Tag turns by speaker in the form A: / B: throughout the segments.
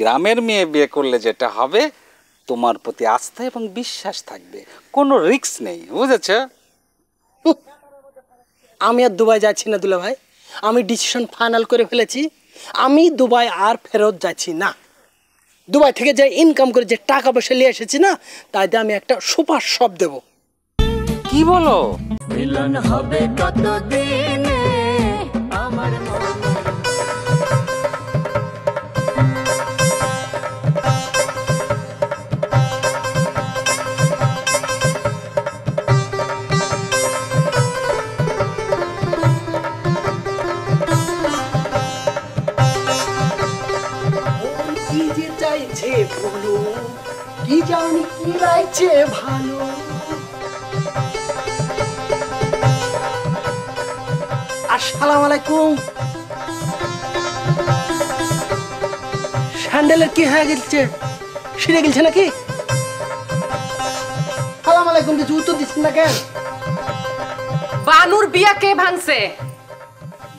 A: গ্রামের মেয়ে বিয়ে করলে যেটা হবে, তোমার প্রতি আস্থা এবং বিশ্বাস থাকবে, কোনো রিস্ক নেই, বুঝেছ?
B: আমি আর দুবাই যাচ্ছি না দুলা ভাই, আমি ডিসিশন ফাইনাল করে ফেলেছি। আমি দুবাই আর ফেরত যাচ্ছি না। দুবাই থেকে যে ইনকাম করে যে টাকা পয়সা নিয়ে এসেছি না, তাই দিয়ে আমি একটা সুপার শপ দেব।
A: কি বলো?
C: মিলন হবে কতদিনে আমার
B: কি যে চাইছে বলো, কি জানি কি লাগছে ভালো। আসসালামু আলাইকুম। স্যান্ডেলের কি হয়ে গেছে, ছিঁড়ে গেছে নাকি? সালাম আলাইকুম, কিছু উত্তর দিচ্ছেন না কেন?
D: বানুর বিয়া কে ভাঙছে?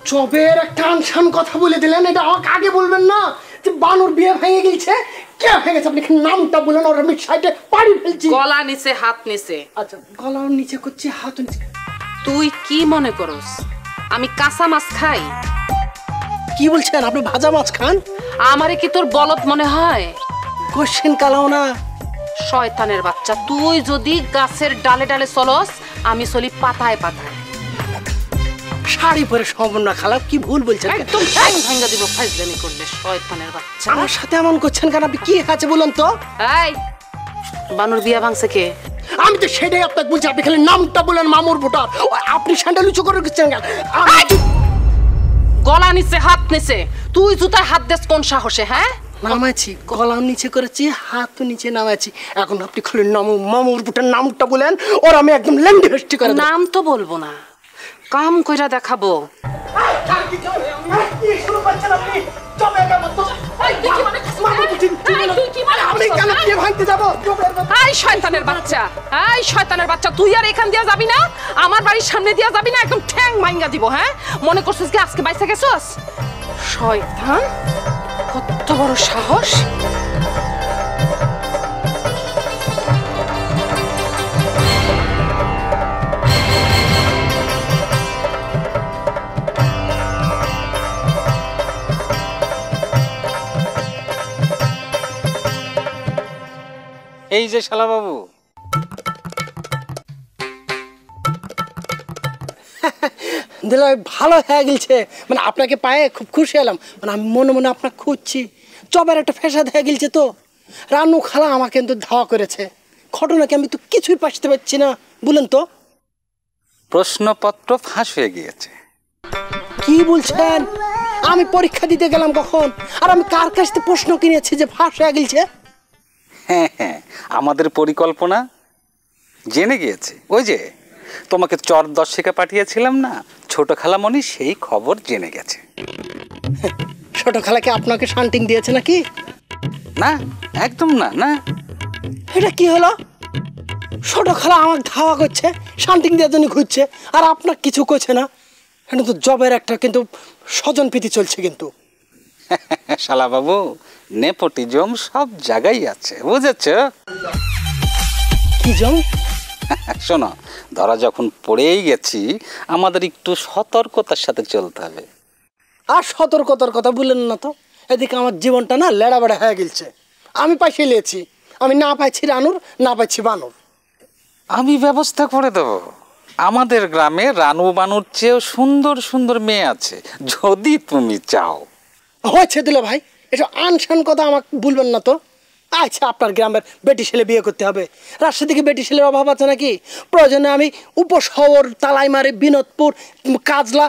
B: চবের একটা আনসান কথা বলে দিলেন, এটা আমাকে আগে বলবেন না যে বানুর বিয়ে ভেঙে গেছে। কে ভেঙেছে আপনি নামটা বলেন, ওর আমি সাইডে পাড়ি ফেলছি।
D: গলা নিচে হাত নিচে।
B: আচ্ছা, গলাও নিচে করছি, হাত নিচে।
D: তুই কি মনে করস আমি কাঁচা মাছ খাই?
B: কি বলছেন আপনি? ভাজা মাছ খান?
D: আমারে কি তোর বলদ মনে হয়?
B: কোশ্চেন কালাও না।
D: শয়তানের বাচ্চা, তুই যদি গাছের ডালে ডালে চলস, আমি চলি পাতায় পাতায়।
B: শাড়ি পরে সম্পূর্ণ খারাপ, কি ভুল বলছেন?
D: একদম ঠ্যাং ভাঙা দিব ফাইজলামি করলে, শয়তানের বাচ্চা।
B: আমার সাথে এমন করছেন কেন? আপনি কি আছে বলুন তো?
D: এই বানুর বিয়া ভাঙছে কে?
B: আমি তো সেটাই আপনাকে বলছি, আপনি খালি নামটা বলেন মামুর ভোটার, আপনি স্যান্ডেল উঁচু করে গেছেন কেন?
D: গলা নিচে হাত নিচে, তুই জুতায় হাত দেস কোন সাহসে? হ্যাঁ,
B: নামাইছি, গলা নিচে করেছি, হাত নিচে নামাইছি। এখন আপনি খালি মামুর ভোটার নামটা বলেন, ওর আমি একদম লেন্ডি হেস্টি করে
D: নাম তো বলবো না, কাম কইরা দেখাবো। শয়তানের বাচ্চা, শয়তানের বাচ্চা, তুই আর এখান দিয়া যাবি না, আমার বাড়ির সামনে দিয়া যাবি না, একদম ঠ্যাং ভাঙা দিব। হ্যাঁ, মনে করছিস কি আজকে বাইসা গেছস? শয়তান, কত বড় সাহস!
A: এই যে শালা বাবু,
B: দিলে ভালো হয়ে গেছে, মানে আপনাকে পায়ে খুব খুশি হলাম। মানে আমি মনে মনে আপনাকে খুঁজছি, চবের একটা ফেসাদ হয়ে গেছে তো। রানু খালা আমাকে কিন্তু ধাওয়া করেছে, ঘটনাকে আমি তো কিছুই পাশতে পারছি না। বলেন তো,
A: প্রশ্নপত্র ফাঁস হয়ে গিয়েছে।
B: কি বলছেন? আমি পরীক্ষা দিতে গেলাম কখন, আর আমি কার কাছ থেকে প্রশ্ন কিনেছি যে ফাঁস হয়ে গেছে?
A: হ্যাঁ হ্যাঁ, আমাদের পরিকল্পনা জেনে গিয়েছে। ওই যে তোমাকে চর দর্শিকা পাঠিয়েছিলাম না, ছোট খালামণি সেই খবর জেনে গেছে।
B: ছোট খালাকে আপনাকে শান্টিং দিয়েছে নাকি?
A: না, একদম না। না,
B: এটা কি হলো? ছোট খালা আমাকে ধাওয়া করছে, শান্তিং দেওয়ার জন্য ঘুরছে, আর আপনার কিছু করছে না। এটা তো জবের একটা কিন্তু স্বজন প্রীতি চলছে কিন্তু।
A: শালা বাবু, নেপোটিজম সব জায়গায় আছে, বুঝেছ?
B: কি জম?
A: শোনো, ধরা যখন পড়েই গেছি, আমাদের একটু সতর্কতার সাথে চলতে হবে।
B: আর সতর্কতার কথা বললেন না তো। এদিকে আমার জীবনটা না লেড়া বেড়া হয়ে গেছে। আমি পাইছি লিয়েছি, আমি না পাইছি রানুর, না পাইছি বানুর।
A: আমি ব্যবস্থা করে দেবো। আমাদের গ্রামে রানু বানুর চেয়েও সুন্দর সুন্দর মেয়ে আছে, যদি তুমি চাও।
B: হয়েছে দিলে ভাই, এটা আনসান কথা আমাকে বলবেন না তো। আচ্ছা, আপনার গ্রামের বেটি ছেলে বিয়ে করতে হবে, রাজশাহী থেকে বেটি ছেলের অভাব আছে নাকি? প্রয়োজনে আমি উপশহর, তালাইমারি, বিনোদপুর, কাজলা,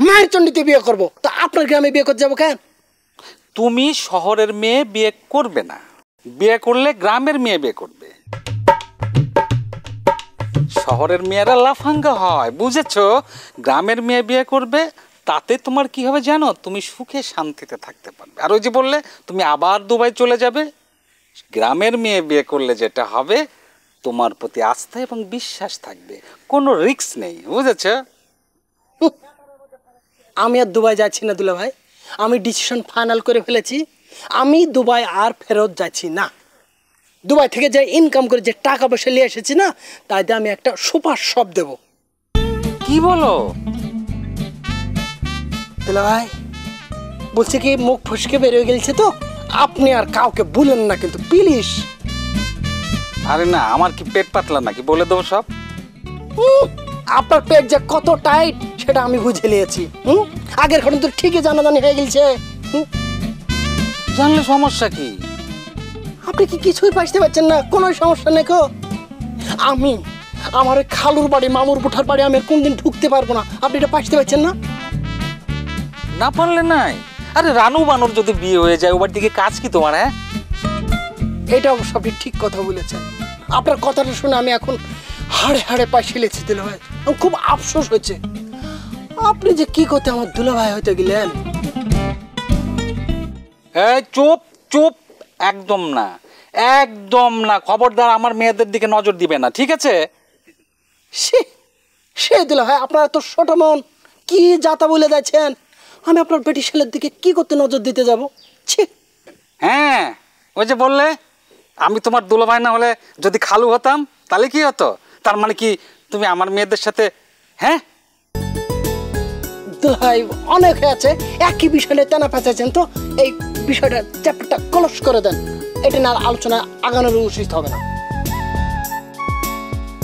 B: মায়েরচন্ডিতে বিয়ে করব। তা আপনার গ্রামে বিয়ে করতে যাবো কেন?
A: তুমি শহরের মেয়ে বিয়ে করবে না, বিয়ে করলে গ্রামের মেয়ে বিয়ে করবে। শহরের মেয়েরা লাফাঙ্গা হয়, বুঝেছো? গ্রামের মেয়ে বিয়ে করবে, তাতে তোমার কি হবে জানো? তুমি সুখে শান্তিতে থাকতে পারবে। আর ওই যে বললে তুমি আবার দুবাই চলে যাবে, গ্রামের মেয়ে বিয়ে করলে যেটা হবে, তোমার প্রতি আস্থা এবং বিশ্বাস থাকবে, কোনো রিস্ক নেই, বুঝেছো?
B: আমি আর দুবাই যাচ্ছি না দুলা ভাই, আমি ডিসিশন ফাইনাল করে ফেলেছি। আমি দুবাই আর ফেরত যাচ্ছি না। দুবাই থেকে যে ইনকাম করে যে টাকা পয়সা নিয়ে এসেছি না, তাই দিয়ে আমি একটা সুপার শপ দেবো।
A: কি বলো?
B: দুলা ভাই বলছে কি মুখ ফসকে বেরিয়ে গেছে, তো আপনি আর কাউকে বলেন না কিন্তু প্লিজ।
A: আরে না, আমার কি পেট পাতলা নাকি, বলে দেবো সব।
B: আপনার পেট যে কত টাইট সেটা আমি বুঝে নিয়েছি। আগের ঘটনা তো ঠিকই জানাজানি হয়ে গেছে।
A: জানলে সমস্যা কি?
B: আপনি কি কিছুই বুঝতে পারছেন না? কোনো সমস্যা নেই কো। আমি আমার ওই খালুর বাড়ি, মামুর বুঠার বাড়ি আমি আর কোনদিন ঢুকতে পারবো না। আপনি এটা বুঝতে পারছেন না?
A: না পারলে নাই। আরে রানু বানুর যদি বিয়ে হয়ে যায়, ওবার দিকে কাজ কি তোমার? হ্যাঁ,
B: এটা অবশ্য আপনি ঠিক কথা বলেছেন। আপনার কথাটা শুনে আমি এখন হাড়ে হাড়ে পায়ে ঠেলেছি দুলা ভাই। আমার খুব আফসোস হয়েছে। আপনি যে কি করতে আমার দুলা ভাই হতে গেলেন।
A: এই চুপ চুপ, একদম না, একদম না, খবরদার আমার মেয়েদের দিকে নজর দিবে না, ঠিক আছে?
B: সে দুলা ভাই আপনার তো ছোট মন, কি যাতা বলে যাচ্ছেন। আমি আপনার বেটি ছেলের দিকে কি করতে নজর দিতে যাব? ছি।
A: হ্যাঁ, ওই যে বললে আমি তোমার দুলাভাই না হলে যদি খালু হতাম তাহলে কি হতো? তার মানে কি তুমি আমার মেয়েদের সাথে? হ্যাঁ,
B: দুলা ভাই অনেক হয়েছে, একই বিষয়ে টানা পেঁচাচ্ছেন, তো এই বিষয়টা চ্যাপ্টারটা ক্লোজ করে দেন। এটা না আলোচনা আগানোর উচিত হবে না।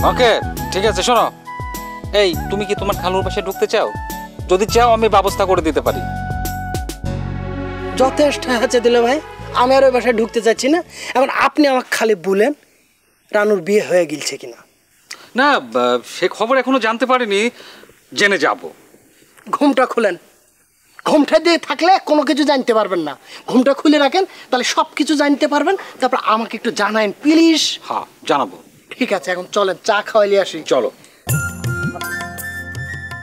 A: ওকে ঠিক আছে। শোনো, এই তুমি কি তোমার খালুর বাসায় ঢুকতে চাও? যদি চাও আমি ব্যবস্থা করে দিতে পারি।
B: যথেষ্ট আছে দিল ভাই, আমি আর ওই বাসায় ঢুকতে চাচ্ছি না। এখন আপনি আমাকে খালি বলেন রানুর বিয়ে হয়ে গেছে কিনা।
A: না, সে খবর এখনো জানতে পারিনি, জেনে যাব।
B: ঘুমটা খুলেন। ঘুমটা দিয়ে থাকলে কোনো কিছু জানতে পারবেন না। ঘুমটা খুলে রাখেন, তাহলে সব কিছু জানতে পারবেন। তারপর আমাকে একটু জানাইন প্লিজ।
A: হ্যাঁ জানাবো।
B: ঠিক আছে, এখন চলেন চা খাওয়াইলে আসি।
A: চলো।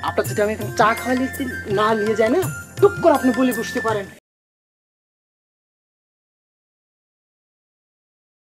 B: আপনার যদি আমি এখন চা খাওয়াইলে না নিয়ে যাই না, টুক করে আপনি বলে বুঝতে পারেন